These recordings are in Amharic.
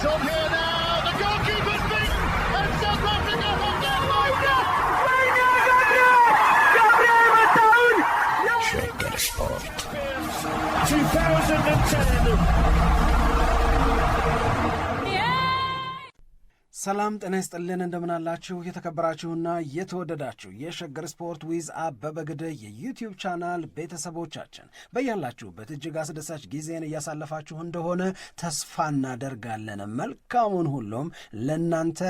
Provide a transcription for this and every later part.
It's on here now. The goalkeeper's beaten, and South Africa have done Shaker Sport 2010. ሰላም ጤና ይስጥልን እንደምናላችሁ የተከበራችሁና የተወደዳችሁ የሸገር ስፖርት ዊዝ አበበ ግደይ የዩቲዩብ ቻናል ቤተሰቦቻችን በያላችሁበት እጅግ አስደሳች ጊዜን እያሳለፋችሁ እንደሆነ ተስፋ እናደርጋለን። መልካሙን ሁሉም ለናንተ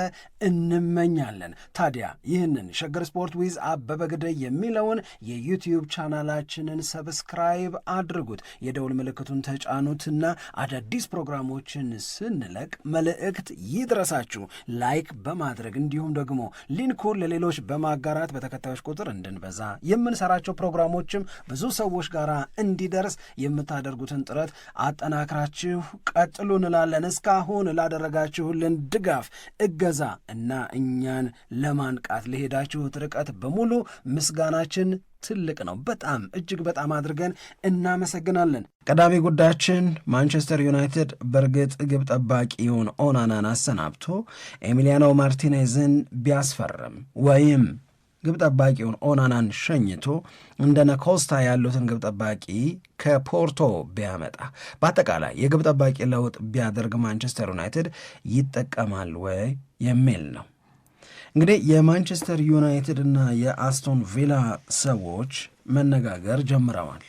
እንመኛለን። ታዲያ ይህንን ሸገር ስፖርት ዊዝ አበበ ግደይ የሚለውን የዩቲዩብ ቻናላችንን ሰብስክራይብ አድርጉት፣ የደውል ምልክቱን ተጫኑትና አዳዲስ ፕሮግራሞችን ስንለቅ መልእክት ይድረሳችሁ። ላይክ በማድረግ እንዲሁም ደግሞ ሊንኩን ለሌሎች በማጋራት በተከታዮች ቁጥር እንድንበዛ የምንሰራቸው ፕሮግራሞችም ብዙ ሰዎች ጋር እንዲደርስ የምታደርጉትን ጥረት አጠናክራችሁ ቀጥሉ እንላለን። እስካሁን ላደረጋችሁልን ድጋፍ፣ እገዛ እና እኛን ለማንቃት ለሄዳችሁት ርቀት በሙሉ ምስጋናችን ትልቅ ነው። በጣም እጅግ በጣም አድርገን እናመሰግናለን። ቀዳሚ ጉዳያችን ማንቸስተር ዩናይትድ በእርግጥ ግብ ጠባቂውን ኦናናን አሰናብቶ ኤሚሊያኖ ማርቲኔዝን ቢያስፈርም ወይም ግብ ጠባቂውን ኦናናን ሸኝቶ እንደነ ኮስታ ያሉትን ግብ ጠባቂ ከፖርቶ ቢያመጣ በአጠቃላይ የግብ ጠባቂ ለውጥ ቢያደርግ ማንቸስተር ዩናይትድ ይጠቀማል ወይ የሚል ነው። እንግዲህ የማንቸስተር ዩናይትድ እና የአስቶን ቪላ ሰዎች መነጋገር ጀምረዋል።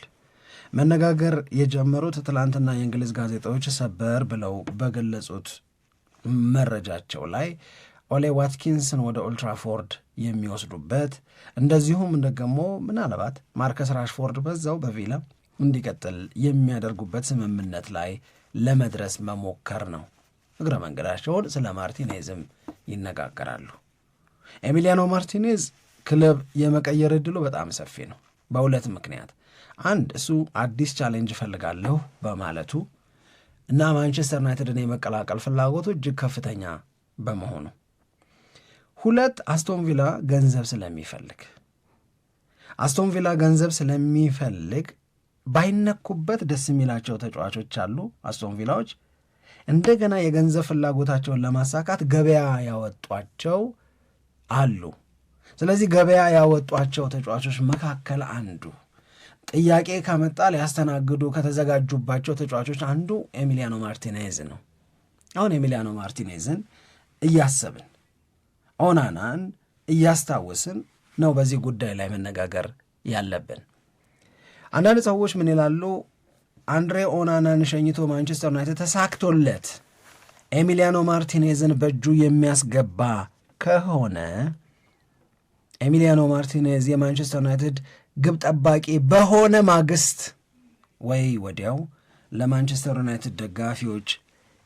መነጋገር የጀመሩት ትላንትና የእንግሊዝ ጋዜጦች ሰበር ብለው በገለጹት መረጃቸው ላይ ኦሌ ዋትኪንስን ወደ ኦልትራፎርድ የሚወስዱበት እንደዚሁም ደግሞ ምናልባት ማርከስ ራሽፎርድ በዛው በቪላ እንዲቀጥል የሚያደርጉበት ስምምነት ላይ ለመድረስ መሞከር ነው። እግረ መንገዳቸውን ስለ ማርቲኔዝም ይነጋገራሉ። ኤሚሊያኖ ማርቲኔዝ ክለብ የመቀየር ዕድሉ በጣም ሰፊ ነው በሁለት ምክንያት። አንድ እሱ አዲስ ቻሌንጅ እፈልጋለሁ በማለቱ እና ማንቸስተር ዩናይትድን የመቀላቀል ፍላጎቱ እጅግ ከፍተኛ በመሆኑ፣ ሁለት አስቶን ቪላ ገንዘብ ስለሚፈልግ። አስቶን ቪላ ገንዘብ ስለሚፈልግ ባይነኩበት ደስ የሚላቸው ተጫዋቾች አሉ አስቶን ቪላዎች። እንደገና የገንዘብ ፍላጎታቸውን ለማሳካት ገበያ ያወጧቸው አሉ። ስለዚህ ገበያ ያወጧቸው ተጫዋቾች መካከል አንዱ ጥያቄ ከመጣ ሊያስተናግዱ ከተዘጋጁባቸው ተጫዋቾች አንዱ ኤሚሊያኖ ማርቲኔዝ ነው። አሁን ኤሚሊያኖ ማርቲኔዝን እያሰብን ኦናናን እያስታወስን ነው በዚህ ጉዳይ ላይ መነጋገር ያለብን። አንዳንድ ሰዎች ምን ይላሉ? አንድሬ ኦናናን ሸኝቶ ማንቸስተር ዩናይትድ ተሳክቶለት ኤሚሊያኖ ማርቲኔዝን በእጁ የሚያስገባ ከሆነ ኤሚሊያኖ ማርቲኔዝ የማንቸስተር ዩናይትድ ግብ ጠባቂ በሆነ ማግስት ወይ ወዲያው ለማንቸስተር ዩናይትድ ደጋፊዎች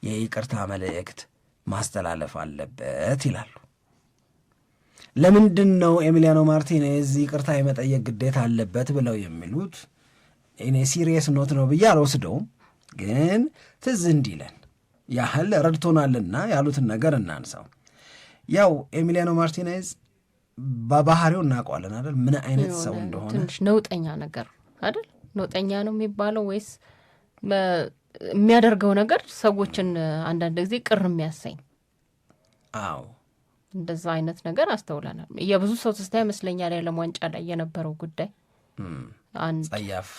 የይቅርታ መልእክት ማስተላለፍ አለበት ይላሉ። ለምንድን ነው ኤሚሊያኖ ማርቲኔዝ ይቅርታ የመጠየቅ ግዴታ አለበት ብለው የሚሉት? እኔ ሲሪየስ ኖት ነው ብዬ አልወስደውም፣ ግን ትዝ እንዲለን ያህል ረድቶናልና ያሉትን ነገር እናንሳው። ያው ኤሚሊያኖ ማርቲኔዝ በባህሪው እናውቀዋለን አይደል? ምን አይነት ሰው እንደሆነ። ትንሽ ነውጠኛ ነገር አይደል? ነውጠኛ ነው የሚባለው ወይስ የሚያደርገው ነገር ሰዎችን አንዳንድ ጊዜ ቅር የሚያሰኝ? አዎ እንደዛ አይነት ነገር አስተውለናል። የብዙ ሰው ተስታ ይመስለኛል የዓለም ዋንጫ ላይ የነበረው ጉዳይ ጸያፍ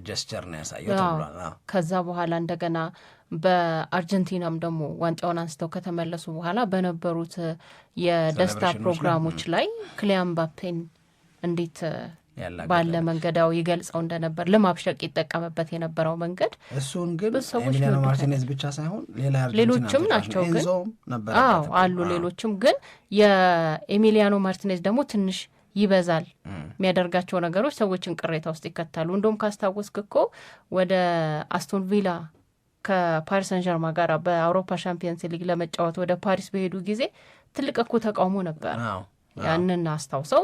ጀስቸር ነው ያሳየው ተብሏል። ከዛ በኋላ እንደገና በአርጀንቲናም ደግሞ ዋንጫውን አንስተው ከተመለሱ በኋላ በነበሩት የደስታ ፕሮግራሞች ላይ ክሊያን ምባፔን እንዴት ባለ መንገዳው ይገልጸው እንደነበር ለማብሸቅ ይጠቀምበት የነበረው መንገድ እሱን ግን ኤሚሊያኖ ማርቲኔዝ ብቻ ሳይሆን ሌሎችም ናቸው ግን አሉ ሌሎችም ግን የኤሚሊያኖ ማርቲኔዝ ደግሞ ትንሽ ይበዛል የሚያደርጋቸው ነገሮች ሰዎችን ቅሬታ ውስጥ ይከታሉ። እንደውም ካስታወስክ እኮ ወደ አስቶን ቪላ ከፓሪስ ሰን ዠርማ ጋር በአውሮፓ ሻምፒየንስ ሊግ ለመጫወት ወደ ፓሪስ በሄዱ ጊዜ ትልቅ እኮ ተቃውሞ ነበር። ያንን አስታውሰው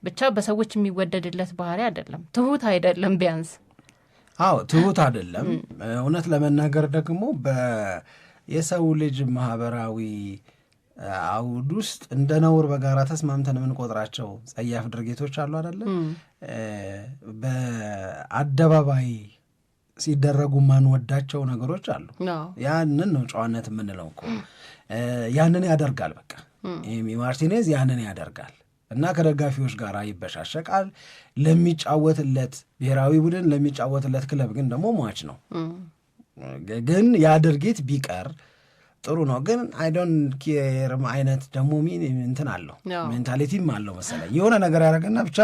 ብቻ በሰዎች የሚወደድለት ባህሪ አይደለም፣ ትሁት አይደለም ቢያንስ። ትሁት አይደለም። እውነት ለመናገር ደግሞ የሰው ልጅ ማህበራዊ አውድ ውስጥ እንደ ነውር በጋራ ተስማምተን የምንቆጥራቸው ጸያፍ ድርጊቶች አሉ አይደለም። በአደባባይ ሲደረጉ ማንወዳቸው ነገሮች አሉ። ያንን ነው ጨዋነት የምንለው እኮ። ያንን ያደርጋል። በቃ ኤሚ ማርቲኔዝ ያንን ያደርጋል እና ከደጋፊዎች ጋር ይበሻሸቃል። ለሚጫወትለት ብሔራዊ ቡድን ለሚጫወትለት ክለብ ግን ደግሞ ሟች ነው። ግን ያ ድርጊት ቢቀር ጥሩ ነው። ግን አይ ዶንት ኬር አይነት ደግሞ እንትን አለው ሜንታሊቲም አለው መሰለኝ። የሆነ ነገር ያደረገና ብቻ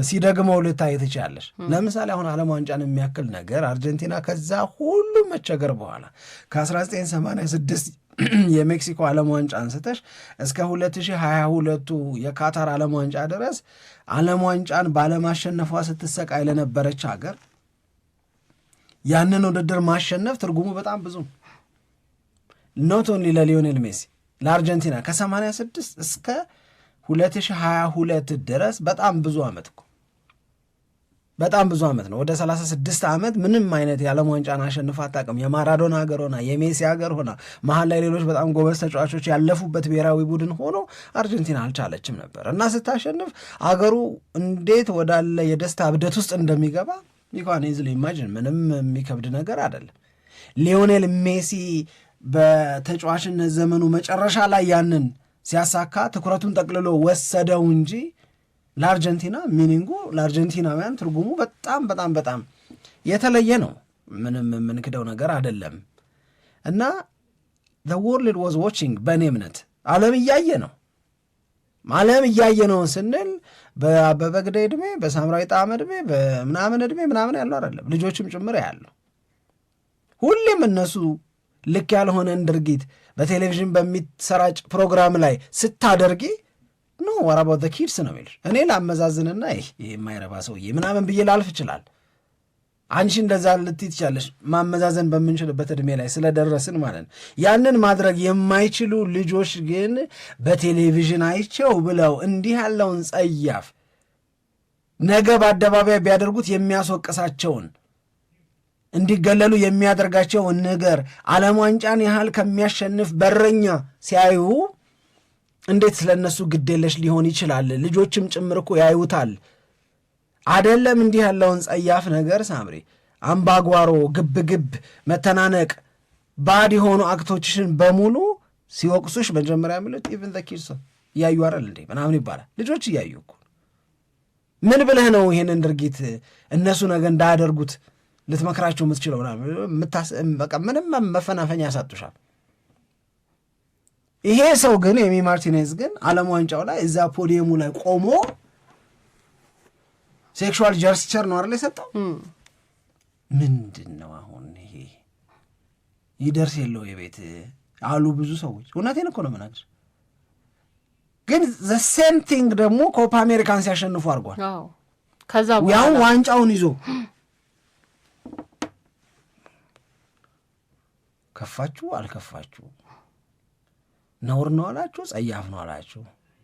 ሲደግመው ልታይ ትችላለሽ። ለምሳሌ አሁን ዓለም ዋንጫን የሚያክል ነገር አርጀንቲና ከዛ ሁሉ መቸገር በኋላ ከ1986 የሜክሲኮ ዓለም ዋንጫ አንስተሽ እስከ 2022 የካታር ዓለም ዋንጫ ድረስ ዓለም ዋንጫን ባለማሸነፏ ስትሰቃይ ለነበረች ሀገር ያንን ውድድር ማሸነፍ ትርጉሙ በጣም ብዙ ነው። ኖት ኦንሊ ለሊዮኔል ሜሲ ለአርጀንቲና ከ86 እስከ 2022 ድረስ በጣም ብዙ ዓመት እኮ በጣም ብዙ ዓመት ነው። ወደ 36 ዓመት ምንም አይነት የዓለም ዋንጫን አሸንፋ አታውቅም። የማራዶና ሀገር ሆና የሜሲ ሀገር ሆና መሀል ላይ ሌሎች በጣም ጎበዝ ተጫዋቾች ያለፉበት ብሔራዊ ቡድን ሆኖ አርጀንቲና አልቻለችም ነበር እና ስታሸንፍ አገሩ እንዴት ወዳለ የደስታ እብደት ውስጥ እንደሚገባ ይኳን ኢዝሊ ኢማጂን። ምንም የሚከብድ ነገር አይደለም። ሊዮኔል ሜሲ በተጫዋችነት ዘመኑ መጨረሻ ላይ ያንን ሲያሳካ ትኩረቱን ጠቅልሎ ወሰደው እንጂ ለአርጀንቲና ሚኒንጉ ለአርጀንቲናውያን ትርጉሙ በጣም በጣም በጣም የተለየ ነው። ምንም የምንክደው ነገር አይደለም እና the world was watching በእኔ እምነት ዓለም እያየ ነው። ዓለም እያየ ነው ስንል በአበበ ግደይ ዕድሜ በሳምራዊ ጣዕመ ዕድሜ በምናምን ዕድሜ ምናምን ያለው አይደለም፣ ልጆችም ጭምር ያለው ሁሌም እነሱ ልክ ያልሆነን ድርጊት በቴሌቪዥን በሚሰራጭ ፕሮግራም ላይ ስታደርጊ ኖ what about the kids ነው የሚልሽ። እኔ ላመዛዝንና ይህ የማይረባ ሰውዬ ምናምን ብዬ ላልፍ ይችላል። አንቺ እንደዛ ልትይ ትችላለሽ። ማመዛዘን በምንችልበት ዕድሜ ላይ ስለደረስን ማለት ነው። ያንን ማድረግ የማይችሉ ልጆች ግን በቴሌቪዥን አይቸው ብለው እንዲህ ያለውን ጸያፍ ነገ በአደባባይ ቢያደርጉት የሚያስወቅሳቸውን እንዲገለሉ የሚያደርጋቸውን ነገር ዓለም ዋንጫን ያህል ከሚያሸንፍ በረኛ ሲያዩ እንዴት ስለነሱ ግዴለሽ ሊሆን ይችላል? ልጆችም ጭምር እኮ ያዩታል አደለም? እንዲህ ያለውን ጸያፍ ነገር ሳምሪ፣ አምባጓሮ፣ ግብግብ፣ መተናነቅ፣ ባድ የሆኑ አክቶችሽን በሙሉ ሲወቅሱሽ መጀመሪያ የሚሉት ኢቭን ዘ ኪድስ እያዩ አይደል እንዴ ምናምን ይባላል። ልጆች እያዩ እኮ ምን ብለህ ነው ይሄንን ድርጊት እነሱ ነገ እንዳያደርጉት ልትመክራቸው የምትችለው? በቃ ምንም መፈናፈኛ ያሳጡሻል። ይሄ ሰው ግን ኤሚ ማርቲኔዝ ግን ዓለም ዋንጫው ላይ እዛ ፖዲየሙ ላይ ቆሞ ሴክሹዋል ጀስቸር ነው አይደል የሰጠው? ምንድን ነው አሁን ይሄ? ይደርስ የለው የቤት አሉ ብዙ ሰዎች። እውነቴን እኮ ነው የምናገር። ግን ዘ ሴም ቲንግ ደግሞ ኮፓ አሜሪካን ሲያሸንፉ አድርጓል። ከዛ ያው ዋንጫውን ይዞ ከፋችሁ አልከፋችሁ፣ ነውር ነው አላችሁ ጸያፍ ነው አላችሁ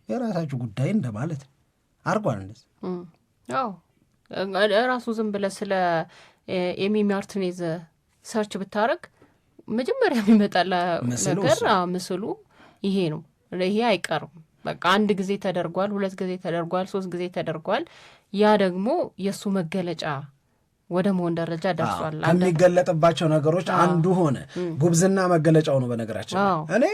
የራሳችሁ ጉዳይ እንደማለት አርጓል። እንደዚህ ራሱ ዝም ብለህ ስለ ኤሚ ማርቲኔዝ ሰርች ብታረግ መጀመሪያ የሚመጣላ ነገር ምስሉ ይሄ ነው። ይሄ አይቀርም። በቃ አንድ ጊዜ ተደርጓል፣ ሁለት ጊዜ ተደርጓል፣ ሶስት ጊዜ ተደርጓል። ያ ደግሞ የእሱ መገለጫ ወደ መሆን ደረጃ ደርሷል። ከሚገለጥባቸው ነገሮች አንዱ ሆነ። ጉብዝና መገለጫው ነው። በነገራችን እኔ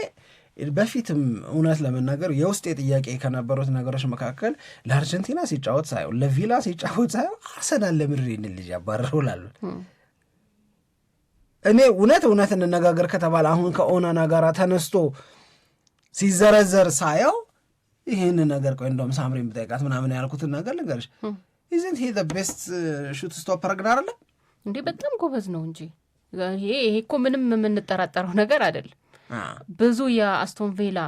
በፊትም እውነት ለመናገር የውስጥ ጥያቄ ከነበሩት ነገሮች መካከል ለአርጀንቲና ሲጫወት ሳየው፣ ለቪላ ሲጫወት ሳየው አርሰናል ለምድር ይህንን ልጅ ያባረረው ላሉ እኔ እውነት እንነጋገር ከተባለ አሁን ከኦናና ጋር ተነስቶ ሲዘረዘር ሳየው ይህን ነገር ቆይ እንደውም ሳምሪን ብጠይቃት ምናምን ያልኩትን ነገር ልንገርሽ። ኢዝንት ሂ ዘ ቤስት ሹት ስቶፐር ግን አይደለም እንዴ? በጣም ጎበዝ ነው እንጂ ይሄ እኮ ምንም የምንጠራጠረው ነገር አይደለም። ብዙ የአስቶን ቪላ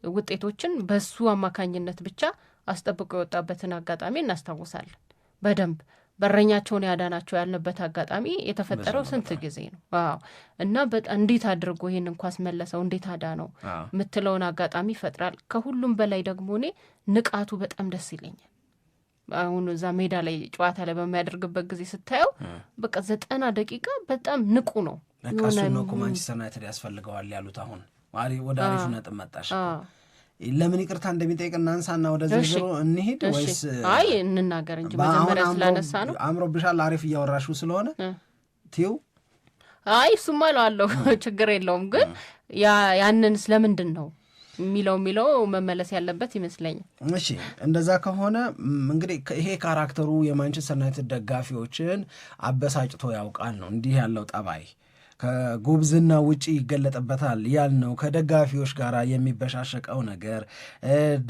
ውጤቶችን በሱ አማካኝነት ብቻ አስጠብቆ የወጣበትን አጋጣሚ እናስታውሳለን በደንብ። በረኛቸውን ያዳናቸው ያልንበት አጋጣሚ የተፈጠረው ስንት ጊዜ ነው? እና በጣም እንዴት አድርጎ ይህንን ኳስ መለሰው፣ እንዴት አዳነው የምትለውን አጋጣሚ ይፈጥራል። ከሁሉም በላይ ደግሞ እኔ ንቃቱ በጣም ደስ ይለኛል። አሁን እዛ ሜዳ ላይ ጨዋታ ላይ በሚያደርግበት ጊዜ ስታየው በቃ 90 ደቂቃ በጣም ንቁ ነው። ለካሱ ነው ማንቸስተር ዩናይትድ ያስፈልገዋል ያሉት። አሁን ወደ አሪፍ ነጥብ መጣሽ። ለምን ይቅርታ እንደሚጠይቅ እናንሳና ወደ ዝርዝሩ እንሂድ ወይስ? አይ እንናገር እንጂ መጀመሪያ ስላነሳ ነው። አምሮብሻል፣ አሪፍ እያወራሽው ስለሆነ ቲው አይ እሱማ አለው ችግር የለውም ግን ያንን ስለምንድን ነው የሚለው መመለስ ያለበት ይመስለኛል። እሺ እንደዛ ከሆነ እንግዲህ ይሄ ካራክተሩ የማንቸስተር ዩናይትድ ደጋፊዎችን አበሳጭቶ ያውቃል ነው እንዲህ ያለው ጠባይ ከጉብዝና ውጪ ይገለጥበታል ያልነው ከደጋፊዎች ጋር የሚበሻሸቀው ነገር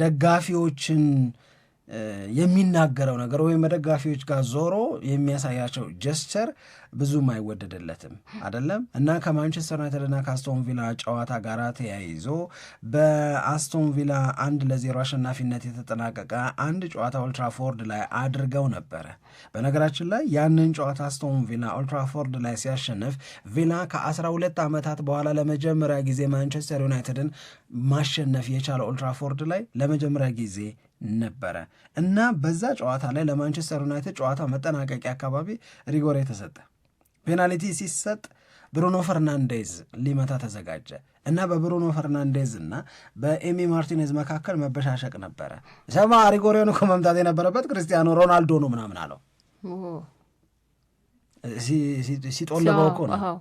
ደጋፊዎችን የሚናገረው ነገር ወይም ደጋፊዎች ጋር ዞሮ የሚያሳያቸው ጀስቸር ብዙም አይወደድለትም አይደለም እና ከማንቸስተር ዩናይትድ እና ከአስቶን ቪላ ጨዋታ ጋር ተያይዞ በአስቶን ቪላ 1-0 አሸናፊነት የተጠናቀቀ አንድ ጨዋታ ኦልትራፎርድ ላይ አድርገው ነበረ። በነገራችን ላይ ያንን ጨዋታ አስቶን ቪላ ኦልትራፎርድ ላይ ሲያሸንፍ ቪላ ከ12 ዓመታት በኋላ ለመጀመሪያ ጊዜ ማንቸስተር ዩናይትድን ማሸነፍ የቻለ ኦልትራፎርድ ላይ ለመጀመሪያ ጊዜ ነበረ እና በዛ ጨዋታ ላይ ለማንቸስተር ዩናይትድ ጨዋታ መጠናቀቂያ አካባቢ ሪጎሬ ተሰጠ። ፔናልቲ ሲሰጥ ብሩኖ ፈርናንዴዝ ሊመታ ተዘጋጀ እና በብሩኖ ፈርናንዴዝ እና በኤሚ ማርቲኔዝ መካከል መበሻሸቅ ነበረ። ሰማ ሪጎሬውን እኮ መምታት የነበረበት ክርስቲያኖ ሮናልዶ ነው ምናምን አለው። ሲጦልበው እኮ ነው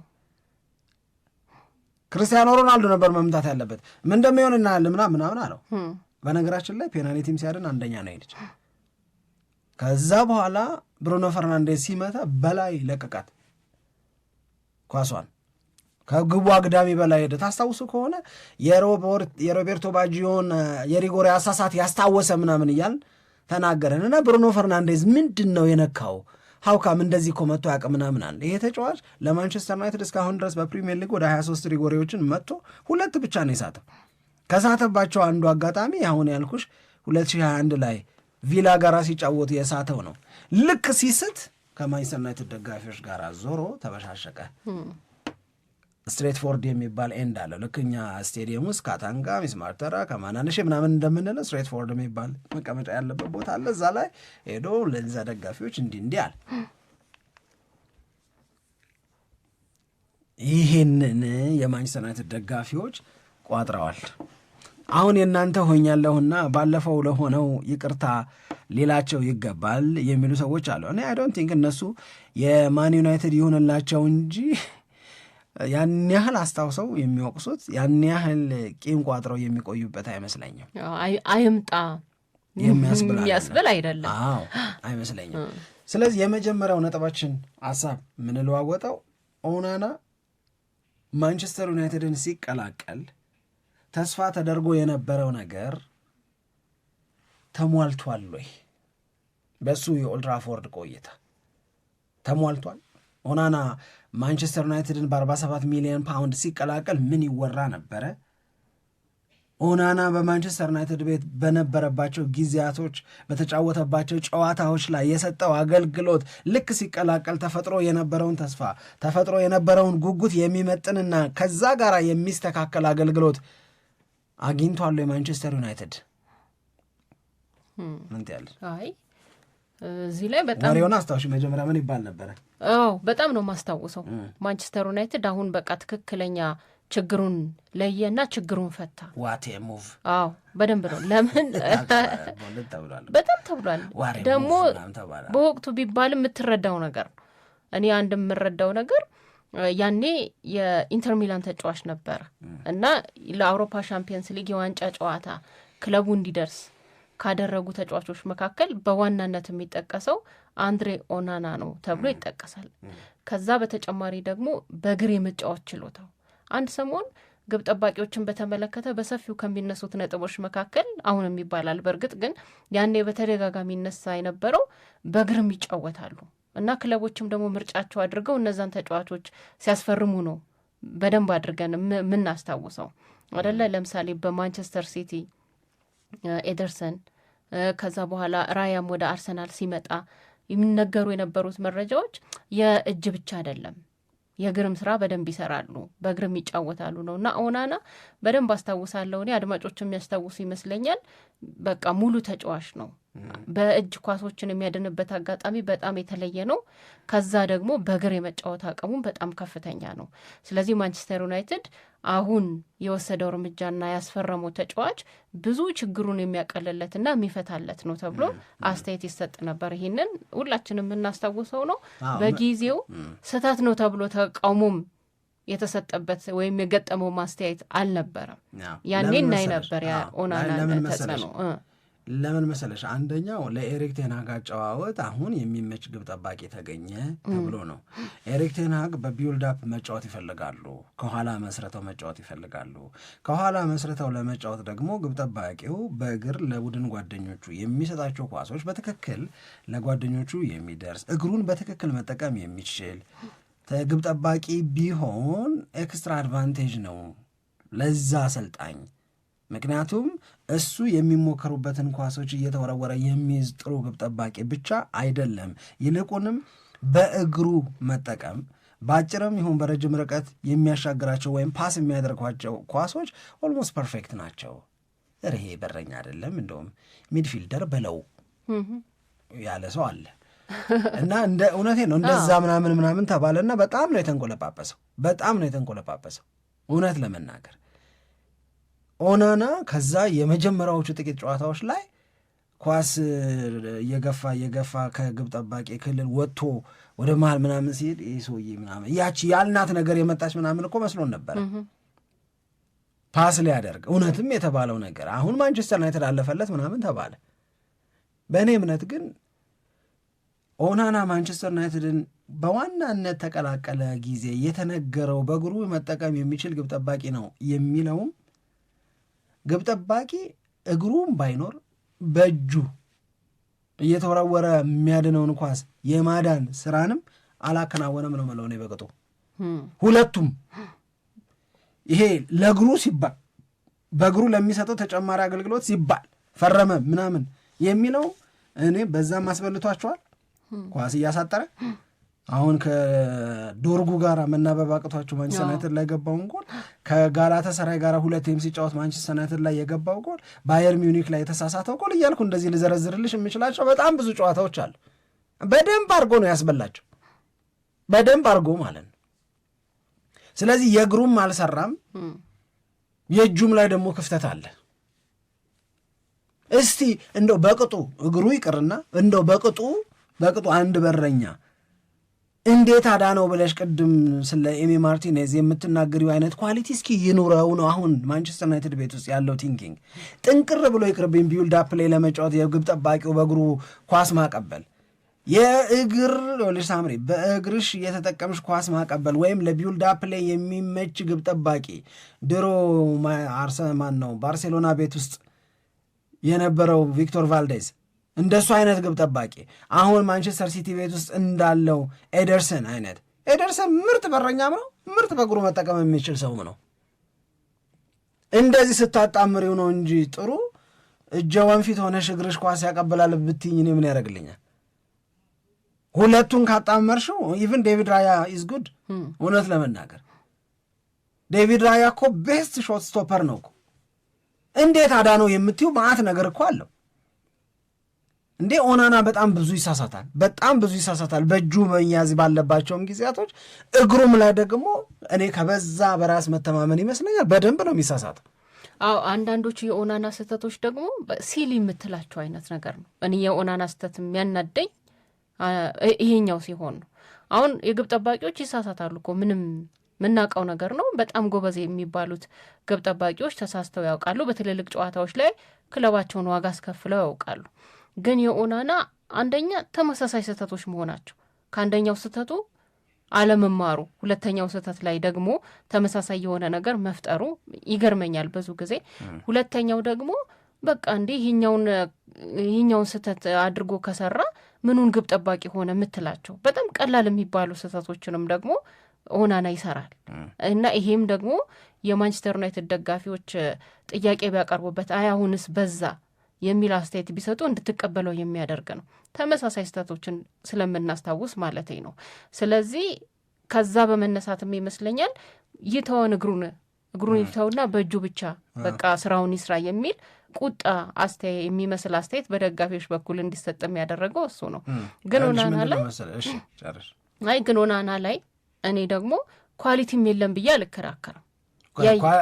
ክርስቲያኖ ሮናልዶ ነበር መምታት ያለበት። ምን እንደሚሆን እናያለን ምናምን አለው። በነገራችን ላይ ፔናልቲም ሲያድን አንደኛ ነው ሄደች። ከዛ በኋላ ብሩኖ ፈርናንዴዝ ሲመታ በላይ ለቀቃት ኳሷን ከግቡ አግዳሚ በላይ ሄደ። ታስታውሱ ከሆነ የሮቤርቶ ባጂዮን የሪጎሬ አሳሳት ያስታወሰ ምናምን እያል ተናገረን እና ብሩኖ ፈርናንዴዝ ምንድን ነው የነካው ሀውካም እንደዚህ እኮ መጥቶ ያውቅ ምናምን አለ። ይሄ ተጫዋች ለማንቸስተር ዩናይትድ እስካሁን ድረስ በፕሪሚየር ሊግ ወደ 23 ሪጎሬዎችን መጥቶ 2 ብቻ ነው የሳተው። ከሳተባቸው አንዱ አጋጣሚ አሁን ያልኩሽ 2021 ላይ ቪላ ጋር ሲጫወቱ የሳተው ነው። ልክ ሲስት ከማንቸስተር ዩናይትድ ደጋፊዎች ጋር ዞሮ ተበሻሸቀ። ስትሬትፎርድ የሚባል ኤንድ አለው። ልክ እኛ ስቴዲየም ውስጥ ካታንጋ፣ ሚስማርተራ፣ ከማናንሽ ምናምን እንደምንለው ስትሬትፎርድ የሚባል መቀመጫ ያለበት ቦታ አለ። እዛ ላይ ሄዶ ለዛ ደጋፊዎች እንዲህ አለ። ይህንን የማንቸስተር ዩናይትድ ደጋፊዎች ቋጥረዋል። አሁን የእናንተ ሆኛለሁና ባለፈው ለሆነው ይቅርታ ሌላቸው ይገባል የሚሉ ሰዎች አሉ። እኔ አይ ዶንት ቲንክ እነሱ የማን ዩናይትድ ይሁንላቸው እንጂ ያን ያህል አስታውሰው የሚወቅሱት ያን ያህል ቂም ቋጥረው የሚቆዩበት አይመስለኝም። አይምጣ የሚያስብል አይደለም። አዎ አይመስለኝም። ስለዚህ የመጀመሪያው ነጥባችን ሀሳብ የምንለዋወጠው ኦናና ማንቸስተር ዩናይትድን ሲቀላቀል ተስፋ ተደርጎ የነበረው ነገር ተሟልቷል ወይ? በሱ የኦልትራፎርድ ቆይታ ተሟልቷል? ኦናና ማንቸስተር ዩናይትድን በ47 ሚሊዮን ፓውንድ ሲቀላቀል ምን ይወራ ነበረ? ኦናና በማንቸስተር ዩናይትድ ቤት በነበረባቸው ጊዜያቶች በተጫወተባቸው ጨዋታዎች ላይ የሰጠው አገልግሎት ልክ ሲቀላቀል ተፈጥሮ የነበረውን ተስፋ ተፈጥሮ የነበረውን ጉጉት የሚመጥንና ከዛ ጋር የሚስተካከል አገልግሎት አግኝቷል የማንቸስተር ዩናይትድ? ምን ትያለሽ? አይ እዚህ ላይ በጣም ወሬውን አስታውሽ። መጀመሪያ ምን ይባል ነበረ? በጣም ነው ማስታውሰው። ማንቸስተር ዩናይትድ አሁን በቃ ትክክለኛ ችግሩን ለየና ችግሩን ፈታ። ዋት ሙቭ! በደንብ ነው። ለምን በጣም ተብሏል። ደግሞ በወቅቱ ቢባል የምትረዳው ነገር ነው። እኔ አንድ የምረዳው ነገር ያኔ የኢንተር ሚላን ተጫዋች ነበረ እና ለአውሮፓ ሻምፒየንስ ሊግ የዋንጫ ጨዋታ ክለቡ እንዲደርስ ካደረጉ ተጫዋቾች መካከል በዋናነት የሚጠቀሰው አንድሬ ኦናና ነው ተብሎ ይጠቀሳል። ከዛ በተጨማሪ ደግሞ በእግር የመጫወት ችሎታው አንድ ሰሞን ግብ ጠባቂዎችን በተመለከተ በሰፊው ከሚነሱት ነጥቦች መካከል አሁንም ይባላል። በእርግጥ ግን ያኔ በተደጋጋሚ ይነሳ የነበረው በእግርም ይጫወታሉ እና ክለቦችም ደግሞ ምርጫቸው አድርገው እነዛን ተጫዋቾች ሲያስፈርሙ ነው በደንብ አድርገን የምናስታውሰው አይደለ? ለምሳሌ በማንቸስተር ሲቲ ኤደርሰን፣ ከዛ በኋላ ራያም ወደ አርሰናል ሲመጣ የሚነገሩ የነበሩት መረጃዎች የእጅ ብቻ አይደለም የእግርም ስራ በደንብ ይሰራሉ፣ በእግርም ይጫወታሉ ነው እና ኦናና በደንብ አስታውሳለሁ። እኔ አድማጮች የሚያስታውሱ ይመስለኛል። በቃ ሙሉ ተጫዋች ነው በእጅ ኳሶችን የሚያድንበት አጋጣሚ በጣም የተለየ ነው። ከዛ ደግሞ በእግር የመጫወት አቅሙም በጣም ከፍተኛ ነው። ስለዚህ ማንቸስተር ዩናይትድ አሁን የወሰደው እርምጃና ያስፈረመው ተጫዋች ብዙ ችግሩን የሚያቀልለትና የሚፈታለት ነው ተብሎ አስተያየት ይሰጥ ነበር። ይህንን ሁላችንም የምናስታውሰው ነው። በጊዜው ስህተት ነው ተብሎ ተቃውሞም የተሰጠበት ወይም የገጠመው ማስተያየት አልነበረም። ያኔ እናይ ነበር ያ ኦናና ተጽዕኖ። ለምን መሰለሽ? አንደኛው ለኤሪክ ቴን ሃግ አጨዋወት አሁን የሚመች ግብ ጠባቂ ተገኘ ተብሎ ነው። ኤሪክ ቴን ሃግ በቢውልድ አፕ መጫወት ይፈልጋሉ፣ ከኋላ መስረተው መጫወት ይፈልጋሉ። ከኋላ መስረተው ለመጫወት ደግሞ ግብ ጠባቂው በእግር ለቡድን ጓደኞቹ የሚሰጣቸው ኳሶች በትክክል ለጓደኞቹ የሚደርስ እግሩን በትክክል መጠቀም የሚችል ግብ ጠባቂ ቢሆን ኤክስትራ አድቫንቴጅ ነው ለዛ አሰልጣኝ። ምክንያቱም እሱ የሚሞከሩበትን ኳሶች እየተወረወረ የሚይዝ ጥሩ ግብ ጠባቂ ብቻ አይደለም፣ ይልቁንም በእግሩ መጠቀም በአጭርም ይሁን በረጅም ርቀት የሚያሻግራቸው ወይም ፓስ የሚያደርጓቸው ኳሶች ኦልሞስት ፐርፌክት ናቸው። ይሄ በረኛ አይደለም እንደውም ሚድፊልደር በለው ያለ ሰው አለ እና እንደ እውነቴ ነው እንደዛ ምናምን ተባለና በጣም ነው የተንቆለጳጰሰው እውነት ለመናገር ኦናና ከዛ የመጀመሪያዎቹ ጥቂት ጨዋታዎች ላይ ኳስ እየገፋ ከግብ ጠባቂ ክልል ወጥቶ ወደ መሃል ምናምን ሲሄድ ይህ ሰውዬ ምናምን ያቺ ያልናት ነገር የመጣች ምናምን እኮ መስሎን ነበር ፓስ ሊያደርግ እውነትም የተባለው ነገር አሁን ማንቸስተር ዩናይትድ አለፈለት ምናምን ተባለ። በእኔ እምነት ግን ኦናና ማንቸስተር ዩናይትድን በዋናነት ተቀላቀለ ጊዜ የተነገረው በእግሩ መጠቀም የሚችል ግብ ጠባቂ ነው የሚለውም ግብ ጠባቂ እግሩም ባይኖር በእጁ እየተወረወረ የሚያድነውን ኳስ የማዳን ስራንም አላከናወነም ነው መለሆነ በቅጡ ሁለቱም ይሄ ለእግሩ ሲባል በእግሩ ለሚሰጠው ተጨማሪ አገልግሎት ሲባል ፈረመ ምናምን የሚለው እኔ በዛም አስበልቷቸዋል። ኳስ እያሳጠረ አሁን ከዶርጉ ጋር መናበብ አቅቷቸው ማንቸስተር ዩናይትድ ላይ የገባውን ጎል ከጋላታሳራይ ጋር ሁለቴም ሲጫወት ማንቸስተር ዩናይትድ ላይ የገባው ጎል ባየር ሚዩኒክ ላይ የተሳሳተው ጎል እያልኩ እንደዚህ ልዘረዝርልሽ የምችላቸው በጣም ብዙ ጨዋታዎች አሉ። በደንብ አድርጎ ነው ያስበላቸው፣ በደንብ አድርጎ ማለት ነው። ስለዚህ የእግሩም አልሰራም፣ የእጁም ላይ ደግሞ ክፍተት አለ። እስቲ እንደው በቅጡ እግሩ ይቅርና እንደው በቅጡ አንድ በረኛ እንዴት አዳነው ብለሽ ቅድም ስለ ኤሚ ማርቲኔዝ የምትናገሪው አይነት ኳሊቲ እስኪ ይኑረው ነው አሁን ማንቸስተር ዩናይትድ ቤት ውስጥ ያለው ቲንኪንግ። ጥንቅር ብሎ ይቅርብኝ ቢውልድ አፕ ላይ ለመጫወት የግብ ጠባቂው በእግሩ ኳስ ማቀበል የእግር ሳምሪ በእግርሽ የተጠቀምሽ ኳስ ማቀበል ወይም ለቢውልድ አፕ ላይ የሚመች ግብ ጠባቂ ድሮ ባርሴሎና ቤት ውስጥ የነበረው ቪክቶር ቫልዴዝ እንደሱ አይነት ግብ ጠባቂ አሁን ማንቸስተር ሲቲ ቤት ውስጥ እንዳለው ኤደርሰን አይነት ኤደርሰን ምርጥ በረኛም ነው፣ ምርጥ በእግሩ መጠቀም የሚችል ሰውም ነው። እንደዚህ ስታጣምሪው ነው እንጂ ጥሩ እጀ ወንፊት ሆነሽ እግርሽ ኳስ ያቀበላል ብትይኝ እኔ ምን ያደርግልኛል? ሁለቱን ካጣመርሽው ኢቭን ዴቪድ ራያ ኢዝ ጉድ። እውነት ለመናገር ዴቪድ ራያ እኮ ቤስት ሾት ስቶፐር ነው እኮ። እንዴት አዳነው የምትይው ማአት ነገር እኮ አለው እንዴ። ኦናና በጣም ብዙ ይሳሳታል በእጁ መያዝ ባለባቸውም ጊዜያቶች፣ እግሩም ላይ ደግሞ እኔ ከበዛ በራስ መተማመን ይመስለኛል በደንብ ነው የሚሳሳተው። አንዳንዶቹ የኦናና ስህተቶች ደግሞ ሲል የምትላቸው አይነት ነገር ነው። እኔ የኦናና ስህተት የሚያናደኝ ይሄኛው ሲሆን ነው። አሁን የግብ ጠባቂዎች ይሳሳታሉ እኮ ምንም ምናውቀው ነገር ነው። በጣም ጎበዝ የሚባሉት ግብ ጠባቂዎች ተሳስተው ያውቃሉ። በትልልቅ ጨዋታዎች ላይ ክለባቸውን ዋጋ አስከፍለው ያውቃሉ። ግን የኦናና አንደኛ ተመሳሳይ ስህተቶች መሆናቸው ከአንደኛው ስህተቱ አለመማሩ፣ ሁለተኛው ስህተት ላይ ደግሞ ተመሳሳይ የሆነ ነገር መፍጠሩ ይገርመኛል ብዙ ጊዜ። ሁለተኛው ደግሞ በቃ እንዴ ይህኛውን ስህተት አድርጎ ከሰራ ምኑን ግብ ጠባቂ ሆነ የምትላቸው በጣም ቀላል የሚባሉ ስህተቶችንም ደግሞ ኦናና ይሰራል እና ይሄም ደግሞ የማንቸስተር ዩናይትድ ደጋፊዎች ጥያቄ ቢያቀርቡበት አሁንስ በዛ የሚል አስተያየት ቢሰጡ እንድትቀበለው የሚያደርግ ነው። ተመሳሳይ ስህተቶችን ስለምናስታውስ ማለት ነው። ስለዚህ ከዛ በመነሳትም ይመስለኛል ይተውን እግሩን ይተውና በእጁ ብቻ በቃ ስራውን ይስራ የሚል ቁጣ የሚመስል አስተያየት በደጋፊዎች በኩል እንዲሰጥም ያደረገው እሱ ነው። ግን ኦናና ላይ እኔ ደግሞ ኳሊቲም የለም ብዬ አልከራከርም።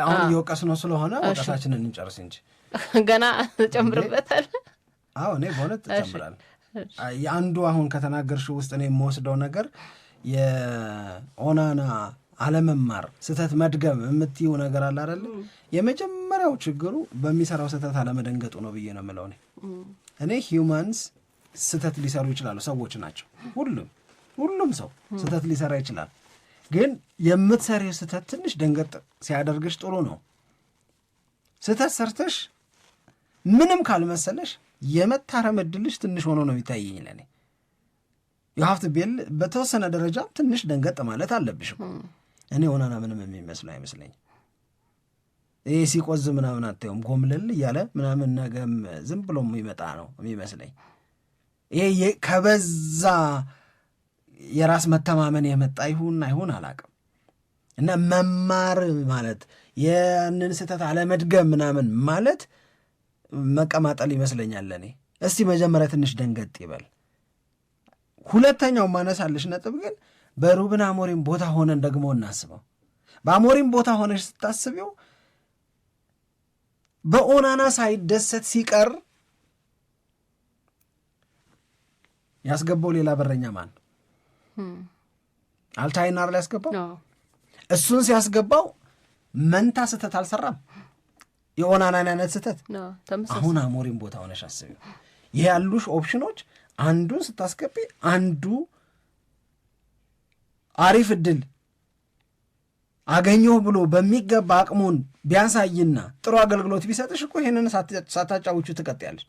አሁን እየወቀስ ነው ስለሆነ ወቀሳችንን እንጨርስ እንጂ ገና ጨምርበታል። እኔ በእውነት ጨምራል። የአንዱ አሁን ከተናገርሽው ውስጥ እኔ የምወስደው ነገር የኦናና አለመማር ስህተት መድገም የምትይው ነገር አለ አይደል? የመጀመሪያው ችግሩ በሚሰራው ስህተት አለመደንገጡ ነው ብዬ ነው የምለው። እኔ ሂውማንስ ስህተት ሊሰሩ ይችላሉ፣ ሰዎች ናቸው። ሁሉም ሰው ስህተት ሊሰራ ይችላል። ግን የምትሰሪው ስህተት ትንሽ ደንገጥ ሲያደርግሽ ጥሩ ነው። ስህተት ሰርተሽ ምንም ካልመሰለሽ የመታረም ዕድልሽ ትንሽ ሆኖ ነው የሚታየኝ ለእኔ። የሀፍት ቤል በተወሰነ ደረጃ ትንሽ ደንገጥ ማለት አለብሽም። እኔ ኦናና ምንም የሚመስለው አይመስለኝ። ይህ ሲቆዝ ምናምን አታየውም፣ ጎምልል እያለ ምናምን ነገም ዝም ብሎ የሚመጣ ነው የሚመስለኝ። ይሄ ከበዛ የራስ መተማመን የመጣ ይሁን አይሁን አላቅም። እና መማር ማለት ያንን ስህተት አለመድገም ምናምን ማለት መቀማጠል ይመስለኛል እኔ። እስቲ መጀመሪያ ትንሽ ደንገጥ ይበል። ሁለተኛው ማነሳልሽ ነጥብ ግን በሩበን አሞሪም ቦታ ሆነን ደግሞ እናስበው። በአሞሪም ቦታ ሆነሽ ስታስቢው በኦናና ሳይደሰት ሲቀር ያስገባው ሌላ በረኛ ማን? አልታይን አይደል ያስገባው? እሱን ሲያስገባው መንታ ስህተት አልሰራም፣ የኦናናን አይነት ስህተት። አሁን አሞሪም ቦታ ሆነሽ አስቢው። ይሄ ያሉሽ ኦፕሽኖች አንዱን ስታስገቢ አንዱ አሪፍ እድል አገኘሁ ብሎ በሚገባ አቅሙን ቢያሳይና ጥሩ አገልግሎት ቢሰጥሽ እኮ ይሄንን ሳታጫውቹ ትቀጥያለሽ።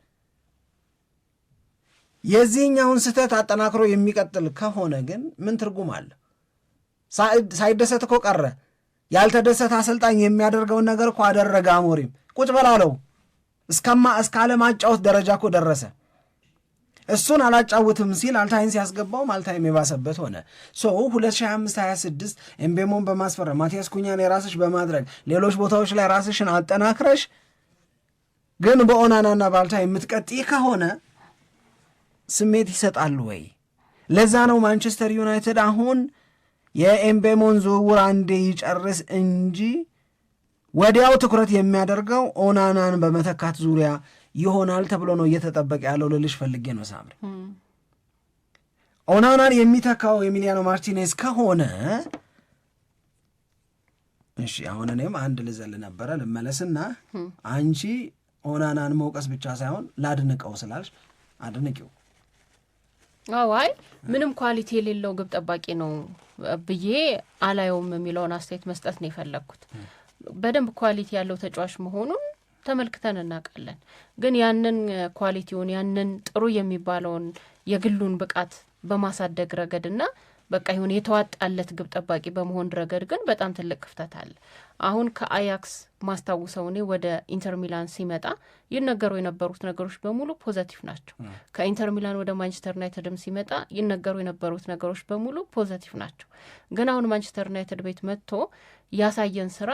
የዚህኛውን ስህተት አጠናክሮ የሚቀጥል ከሆነ ግን ምን ትርጉም አለ? ሳይደሰት እኮ ቀረ። ያልተደሰተ አሰልጣኝ የሚያደርገውን ነገር እኮ አደረገ። አሞሪም ቁጭ በላለው እስከ አለማጫወት ደረጃ እኮ ደረሰ። እሱን አላጫውትም ሲል አልታይን ሲያስገባውም አልታይም የባሰበት ሆነ። 2025-26 ኤምቤሞን በማስፈረም ማቲያስ ኩኛን የራስሽ በማድረግ ሌሎች ቦታዎች ላይ ራስሽን አጠናክረሽ ግን በኦናናና በአልታይ የምትቀጥይ ከሆነ ስሜት ይሰጣሉ ወይ? ለዛ ነው ማንቸስተር ዩናይትድ አሁን የኤምቤሞን ዝውውር አንዴ ይጨርስ እንጂ ወዲያው ትኩረት የሚያደርገው ኦናናን በመተካት ዙሪያ ይሆናል ተብሎ ነው እየተጠበቀ ያለው ልልሽ ፈልጌ ነው ሳምሪ። ኦናናን የሚተካው ኤሚሊያኖ ማርቲኔዝ ከሆነ እሺ፣ አሁን እኔም አንድ ልዘል ነበረ ልመለስና አንቺ ኦናናን መውቀስ ብቻ ሳይሆን ላድንቀው ስላልሽ አድንቂው። አይ ምንም ኳሊቲ የሌለው ግብ ጠባቂ ነው ብዬ አላየውም የሚለውን አስተያየት መስጠት ነው የፈለግኩት። በደንብ ኳሊቲ ያለው ተጫዋች መሆኑን ተመልክተን እናውቃለን። ግን ያንን ኳሊቲውን ያንን ጥሩ የሚባለውን የግሉን ብቃት በማሳደግ ረገድና በቃ ይሁን የተዋጣለት ግብ ጠባቂ በመሆን ረገድ ግን በጣም ትልቅ ክፍተት አለ። አሁን ከአያክስ ማስታውሰው እኔ ወደ ኢንተር ሚላን ሲመጣ ይነገሩ የነበሩት ነገሮች በሙሉ ፖዘቲቭ ናቸው። ከኢንተር ሚላን ወደ ማንቸስተር ዩናይትድም ሲመጣ ይነገሩ የነበሩት ነገሮች በሙሉ ፖዘቲቭ ናቸው። ግን አሁን ማንቸስተር ዩናይትድ ቤት መጥቶ ያሳየን ስራ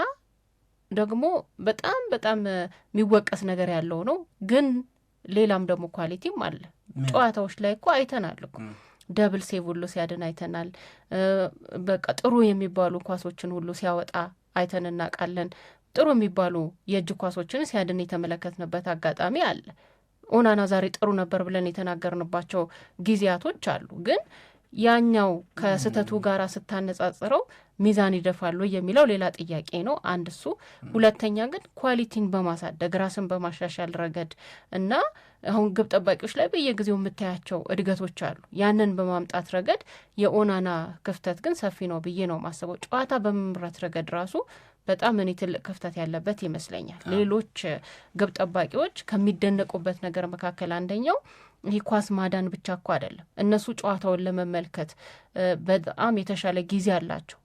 ደግሞ በጣም በጣም የሚወቀስ ነገር ያለው ነው። ግን ሌላም ደግሞ ኳሊቲም አለ። ጨዋታዎች ላይ እኮ አይተናል እኮ ደብል ሴቭ ሁሉ ሲያድን አይተናል። በቃ ጥሩ የሚባሉ ኳሶችን ሁሉ ሲያወጣ አይተን እናውቃለን። ጥሩ የሚባሉ የእጅ ኳሶችን ሲያድን የተመለከትንበት አጋጣሚ አለ። ኦናና ዛሬ ጥሩ ነበር ብለን የተናገርንባቸው ጊዜያቶች አሉ። ግን ያኛው ከስህተቱ ጋር ስታነጻጽረው ሚዛን ይደፋሉ የሚለው ሌላ ጥያቄ ነው። አንድ እሱ። ሁለተኛ ግን ኳሊቲን በማሳደግ ራስን በማሻሻል ረገድ እና አሁን ግብ ጠባቂዎች ላይ በየጊዜው የምታያቸው እድገቶች አሉ። ያንን በማምጣት ረገድ የኦናና ክፍተት ግን ሰፊ ነው ብዬ ነው ማስበው። ጨዋታ በመምራት ረገድ ራሱ በጣም እኔ ትልቅ ክፍተት ያለበት ይመስለኛል። ሌሎች ግብ ጠባቂዎች ከሚደነቁበት ነገር መካከል አንደኛው ይህ ኳስ ማዳን ብቻ እኮ አይደለም። እነሱ ጨዋታውን ለመመልከት በጣም የተሻለ ጊዜ አላቸው።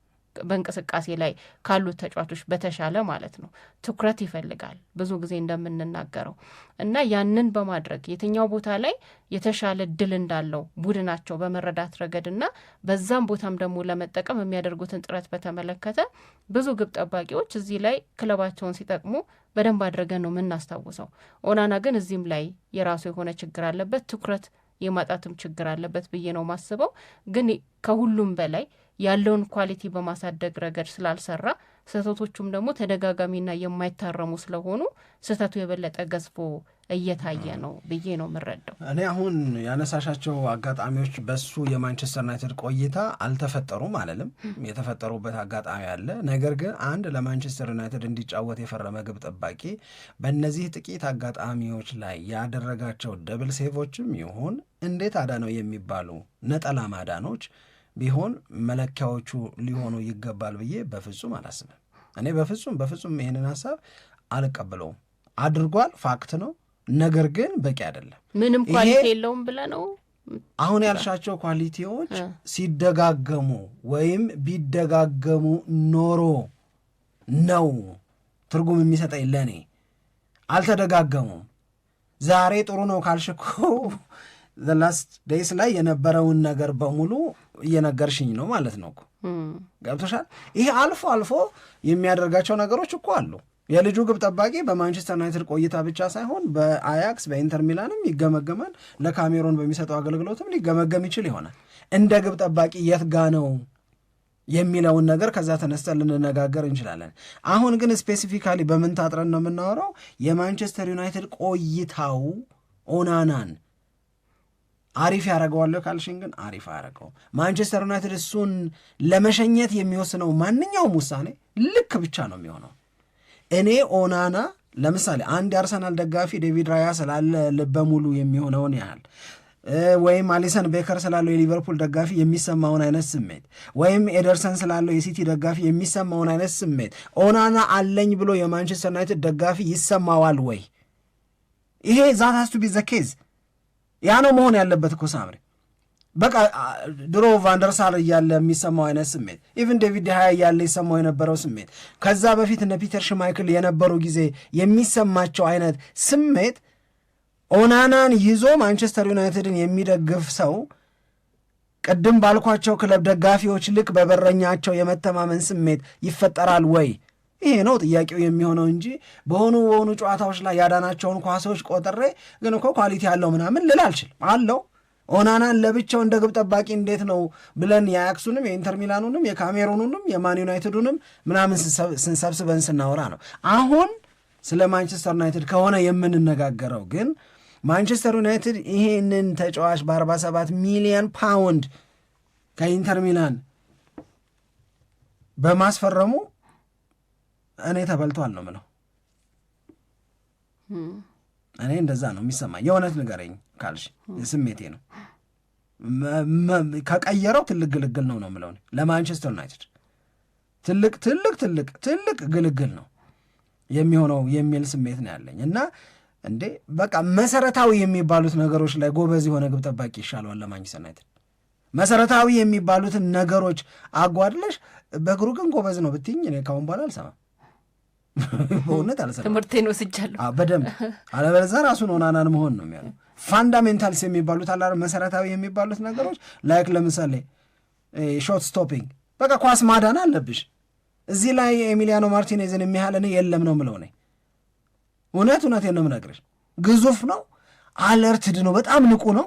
በእንቅስቃሴ ላይ ካሉት ተጫዋቾች በተሻለ ማለት ነው ትኩረት ይፈልጋል ብዙ ጊዜ እንደምንናገረው እና ያንን በማድረግ የትኛው ቦታ ላይ የተሻለ ድል እንዳለው ቡድናቸው በመረዳት ረገድና በዛም ቦታም ደግሞ ለመጠቀም የሚያደርጉትን ጥረት በተመለከተ ብዙ ግብ ጠባቂዎች እዚህ ላይ ክለባቸውን ሲጠቅሙ በደንብ አድርገን ነው የምናስታውሰው። ኦናና ግን እዚህም ላይ የራሱ የሆነ ችግር አለበት፣ ትኩረት የማጣትም ችግር አለበት ብዬ ነው ማስበው። ግን ከሁሉም በላይ ያለውን ኳሊቲ በማሳደግ ረገድ ስላልሰራ ስህተቶቹም ደግሞ ተደጋጋሚና የማይታረሙ ስለሆኑ ስህተቱ የበለጠ ገዝፎ እየታየ ነው ብዬ ነው የምረዳው። እኔ አሁን ያነሳሻቸው አጋጣሚዎች በሱ የማንቸስተር ዩናይትድ ቆይታ አልተፈጠሩም አለልም፣ የተፈጠሩበት አጋጣሚ አለ። ነገር ግን አንድ ለማንቸስተር ዩናይትድ እንዲጫወት የፈረመ ግብ ጠባቂ በእነዚህ ጥቂት አጋጣሚዎች ላይ ያደረጋቸው ደብል ሴቮችም ይሁን እንዴት አዳነው የሚባሉ ነጠላ ማዳኖች ቢሆን መለኪያዎቹ ሊሆኑ ይገባል ብዬ በፍጹም አላስብም። እኔ በፍጹም ይሄንን ሀሳብ አልቀበለውም። አድርጓል፣ ፋክት ነው። ነገር ግን በቂ አይደለም። ምንም ኳሊቲ የለውም ብለህ ነው አሁን ያልሻቸው ኳሊቲዎች ሲደጋገሙ ወይም ቢደጋገሙ ኖሮ ነው ትርጉም የሚሰጠኝ። ለእኔ አልተደጋገሙም። ዛሬ ጥሩ ነው ካልሽኮ the last days ላይ የነበረውን ነገር በሙሉ እየነገርሽኝ ነው ማለት ነው እኮ ገብቶሻል። ይሄ አልፎ አልፎ የሚያደርጋቸው ነገሮች እኮ አሉ። የልጁ ግብ ጠባቂ በማንቸስተር ዩናይትድ ቆይታ ብቻ ሳይሆን በአያክስ በኢንተር ሚላንም ይገመገማል። ለካሜሮን በሚሰጠው አገልግሎትም ሊገመገም ይችል ይሆናል። እንደ ግብ ጠባቂ የት ጋ ነው የሚለውን ነገር ከዛ ተነስተን ልንነጋገር እንችላለን። አሁን ግን ስፔሲፊካሊ በምን ታጥረን ነው የምናወራው? የማንቸስተር ዩናይትድ ቆይታው ኦናናን አሪፍ ያደረገዋለሁ ካልሽን ግን አሪፍ ያደረገው ማንቸስተር ዩናይትድ እሱን ለመሸኘት የሚወስነው ማንኛውም ውሳኔ ልክ ብቻ ነው የሚሆነው። እኔ ኦናና ለምሳሌ አንድ የአርሰናል ደጋፊ ዴቪድ ራያ ስላለ ልበ ሙሉ የሚሆነውን ያህል ወይም አሊሰን ቤከር ስላለው የሊቨርፑል ደጋፊ የሚሰማውን አይነት ስሜት ወይም ኤደርሰን ስላለው የሲቲ ደጋፊ የሚሰማውን አይነት ስሜት ኦናና አለኝ ብሎ የማንቸስተር ዩናይትድ ደጋፊ ይሰማዋል ወይ? ይሄ ዛት ሃዝ ቱ ቢ ዘ ኬዝ። ያ ነው መሆን ያለበት እኮ ሳምሪ። በቃ ድሮ ቫንደርሳር እያለ የሚሰማው አይነት ስሜት፣ ኢቭን ዴቪድ ዴሃያ እያለ ይሰማው የነበረው ስሜት፣ ከዛ በፊት እነ ፒተር ሽማይክል የነበሩ ጊዜ የሚሰማቸው አይነት ስሜት ኦናናን ይዞ ማንቸስተር ዩናይትድን የሚደግፍ ሰው ቅድም ባልኳቸው ክለብ ደጋፊዎች ልክ በበረኛቸው የመተማመን ስሜት ይፈጠራል ወይ? ይሄ ነው ጥያቄው የሚሆነው እንጂ በሆኑ ጨዋታዎች ላይ ያዳናቸውን ኳሶች ቆጥሬ ግን እኮ ኳሊቲ ያለው ምናምን ልል አልችልም። አለው ኦናናን ለብቻው እንደ ግብ ጠባቂ እንዴት ነው ብለን የአያክሱንም የኢንተር ሚላኑንም የካሜሩኑንም የማን ዩናይትዱንም ምናምን ስንሰብስበን ስናወራ ነው። አሁን ስለ ማንቸስተር ዩናይትድ ከሆነ የምንነጋገረው ግን ማንቸስተር ዩናይትድ ይሄንን ተጫዋች በ47 ሚሊዮን ፓውንድ ከኢንተር ሚላን በማስፈረሙ እኔ ተበልቷል ነው ምለው። እኔ እንደዛ ነው የሚሰማኝ። የእውነት ንገረኝ ካልሽ ስሜቴ ነው። ከቀየረው ትልቅ ግልግል ነው ነው ምለው። ለማንቸስተር ዩናይትድ ትልቅ ግልግል ነው የሚሆነው የሚል ስሜት ነው ያለኝ እና እንዴ በቃ መሰረታዊ የሚባሉት ነገሮች ላይ ጎበዝ የሆነ ግብ ጠባቂ ይሻለዋል ለማንቸስተር ዩናይትድ። መሰረታዊ የሚባሉትን ነገሮች አጓድለሽ በእግሩ ግን ጎበዝ ነው ብትይኝ እኔ ካሁን በኋላ አልሰማም። በእውነት አልሰማም። ትምህርቴን ወስጃለሁ በደንብ። አለበለዚያ ራሱን ኦናናን መሆን ነው የሚያለው። ፋንዳሜንታልስ የሚባሉት አላ መሰረታዊ የሚባሉት ነገሮች ላይክ ለምሳሌ ሾት ስቶፒንግ፣ በቃ ኳስ ማዳን አለብሽ። እዚህ ላይ ኤሚሊያኖ ማርቲኔዝን የሚያህል እኔ የለም ነው ምለው ነኝ። እውነቴን ነው የምነግርሽ። ግዙፍ ነው፣ አለርትድ ነው፣ በጣም ንቁ ነው።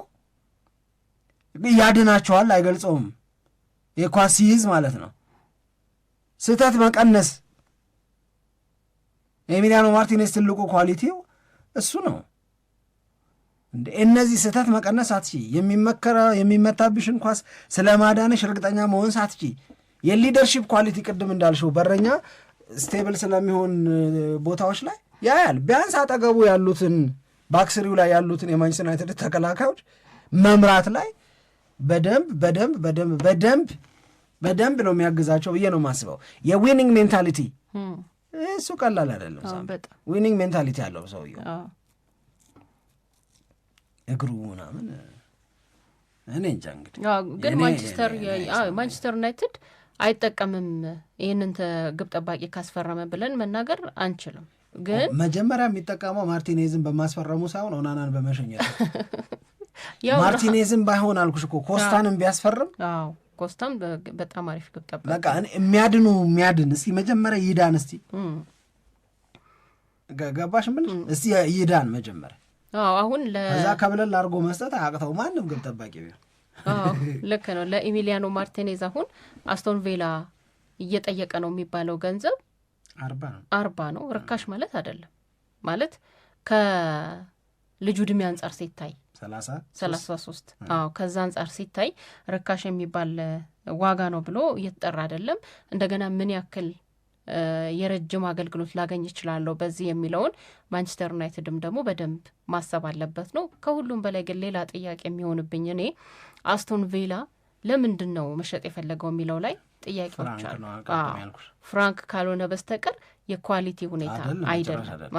ያድናቸዋል፣ አይገልጸውም። የኳስ ሲይዝ ማለት ነው። ስህተት መቀነስ ኤሚሊያኖ ማርቲኔዝ ትልቁ ኳሊቲው እሱ ነው። እነዚህ ስህተት መቀነስ ሳትቺ የሚመታብሽን ኳስ ስለ ማዳንሽ እርግጠኛ መሆን ሳትቺ የሊደርሺፕ ኳሊቲ ቅድም እንዳልሽው በረኛ ስቴብል ስለሚሆን ቦታዎች ላይ ያያል። ቢያንስ አጠገቡ ያሉትን ባክስሪው ላይ ያሉትን የማንቸስተር ዩናይትድ ተከላካዮች መምራት ላይ በደንብ ነው የሚያግዛቸው ብዬ ነው የማስበው። የዊኒንግ ሜንታሊቲ እሱ ቀላል አይደለም። ዊኒንግ ሜንታሊቲ ያለው ሰውየው እግሩ ምናምን እኔ እንጃ። እንግዲህ ግን ማንቸስተር ዩናይትድ አይጠቀምም ይህንን ግብ ጠባቂ ካስፈረመ ብለን መናገር አንችልም። ግን መጀመሪያ የሚጠቀመው ማርቲኔዝን በማስፈረሙ ሳይሆን ኦናናን በመሸኘት ማርቲኔዝን ባይሆን አልኩሽ እኮ ኮስታንም ቢያስፈርም ኮስታም በጣም አሪፍ ግብ ጠባቂ በቃ የሚያድን እስቲ መጀመሪያ ይዳን እስቲ ገባሽ ምን እስቲ ይዳን መጀመሪያ አሁን ለዛ ከብለን ላርጎ መስጠት አያቅተው ማንም ግብ ጠባቂ ቢሆን ልክ ነው። ለኢሚሊያኖ ማርቲኔዝ አሁን አስቶን ቪላ እየጠየቀ ነው የሚባለው ገንዘብ 40 ነው። ርካሽ ማለት አይደለም ማለት ከልጁ ዕድሜ አንጻር ሲታይ 33 ከዛ አንጻር ሲታይ ርካሽ የሚባል ዋጋ ነው ብሎ እየተጠራ አይደለም። እንደገና ምን ያክል የረጅም አገልግሎት ላገኝ ይችላለሁ በዚህ የሚለውን ማንቸስተር ዩናይትድም ደግሞ በደንብ ማሰብ አለበት ነው። ከሁሉም በላይ ግን ሌላ ጥያቄ የሚሆንብኝ እኔ አስቶን ቪላ ለምንድን ነው መሸጥ የፈለገው የሚለው ላይ ጥያቄዎች አሉ። ፍራንክ ካልሆነ በስተቀር የኳሊቲ ሁኔታ አይደለም።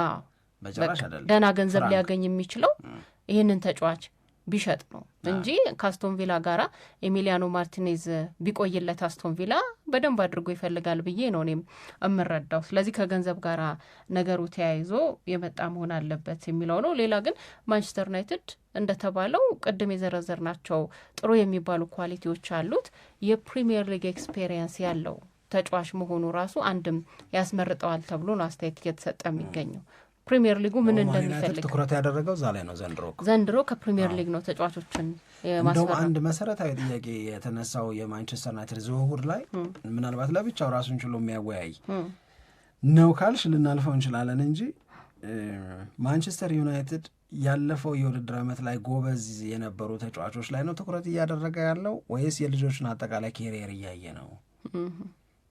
ደህና ገንዘብ ሊያገኝ የሚችለው ይህንን ተጫዋች ቢሸጥ ነው እንጂ ከአስቶን ቪላ ጋራ ኤሚሊያኖ ማርቲኔዝ ቢቆይለት አስቶን ቪላ በደንብ አድርጎ ይፈልጋል ብዬ ነው እኔም እምረዳው። ስለዚህ ከገንዘብ ጋራ ነገሩ ተያይዞ የመጣ መሆን አለበት የሚለው ነው። ሌላ ግን ማንቸስተር ዩናይትድ እንደተባለው ቅድም የዘረዘርናቸው ጥሩ የሚባሉ ኳሊቲዎች አሉት። የፕሪሚየር ሊግ ኤክስፔሪየንስ ያለው ተጫዋች መሆኑ ራሱ አንድም ያስመርጠዋል ተብሎ ነው አስተያየት እየተሰጠ የሚገኘው። ፕሪሚየር ሊጉ ምን እንደሚፈልግ ትኩረት ያደረገው እዛ ላይ ነው። ዘንድሮ ከፕሪሚየር ሊግ ነው ተጫዋቾችን እንደውም አንድ መሰረታዊ ጥያቄ የተነሳው የማንቸስተር ዩናይትድ ዝውውር ላይ ምናልባት ለብቻው ራሱን ችሎ የሚያወያይ ነው ካልሽ ልናልፈው እንችላለን እንጂ ማንቸስተር ዩናይትድ ያለፈው የውድድር ዓመት ላይ ጎበዝ የነበሩ ተጫዋቾች ላይ ነው ትኩረት እያደረገ ያለው ወይስ የልጆችን አጠቃላይ ኬሪየር እያየ ነው?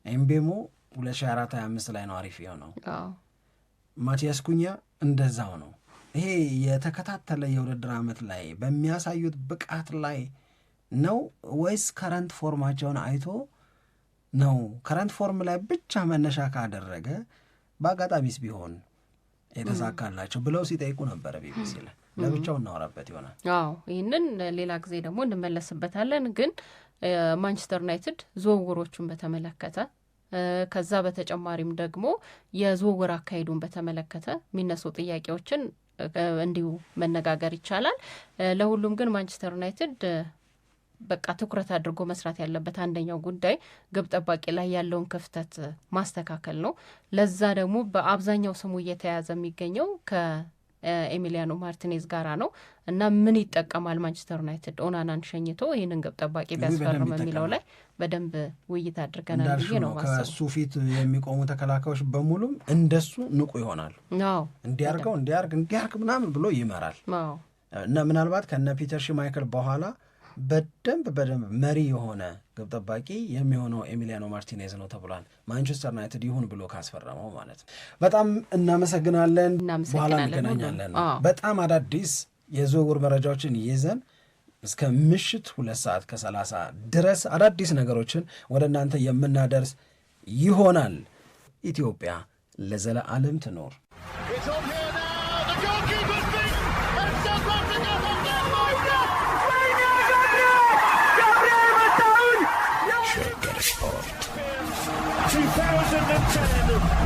ኤምቤሞ 2024-25 ላይ ነው አሪፍ የሆነው። ማቲያስ ኩኛ እንደዛው ነው። ይሄ የተከታተለ የውድድር ዓመት ላይ በሚያሳዩት ብቃት ላይ ነው ወይስ ከረንት ፎርማቸውን አይቶ ነው? ከረንት ፎርም ላይ ብቻ መነሻ ካደረገ በአጋጣሚስ ቢሆን የተሳካላቸው ብለው ሲጠይቁ ነበረ ቢቢሲ ላይ። ለብቻው እናወራበት ይሆናል። ይህንን ሌላ ጊዜ ደግሞ እንመለስበታለን። ግን ማንቸስተር ዩናይትድ ዝውውሮቹን በተመለከተ ከዛ በተጨማሪም ደግሞ የዝውውር አካሄዱን በተመለከተ የሚነሱ ጥያቄዎችን እንዲሁ መነጋገር ይቻላል። ለሁሉም ግን ማንቸስተር ዩናይትድ በቃ ትኩረት አድርጎ መስራት ያለበት አንደኛው ጉዳይ ግብ ጠባቂ ላይ ያለውን ክፍተት ማስተካከል ነው። ለዛ ደግሞ በአብዛኛው ስሙ እየተያዘ የሚገኘው ከኤሚሊያኖ ማርቲኔዝ ጋራ ነው እና ምን ይጠቀማል ማንቸስተር ዩናይትድ ኦናናን ሸኝቶ ይህንን ግብ ጠባቂ ቢያስፈርም የሚለው ላይ በደንብ ውይይት አድርገናል ብዬ ነው ማሰብ። ከሱ ፊት የሚቆሙ ተከላካዮች በሙሉም እንደሱ ንቁ ይሆናል። እንዲያርግ ምናምን ብሎ ይመራል እና ምናልባት ከነ ፒተር ሽማይክል በኋላ በደንብ መሪ የሆነ ግብ ጠባቂ የሚሆነው ኤሚሊያኖ ማርቲኔዝ ነው ተብሏል። ማንቸስተር ዩናይትድ ይሁን ብሎ ካስፈረመው ማለት ነው። በጣም እናመሰግናለን። በኋላ እንገናኛለን። በጣም አዳዲስ የዝውውር መረጃዎችን ይዘን እስከ ምሽት 2:30 ድረስ አዳዲስ ነገሮችን ወደ እናንተ የምናደርስ ይሆናል። ኢትዮጵያ ለዘለዓለም ትኖር። Sport 2010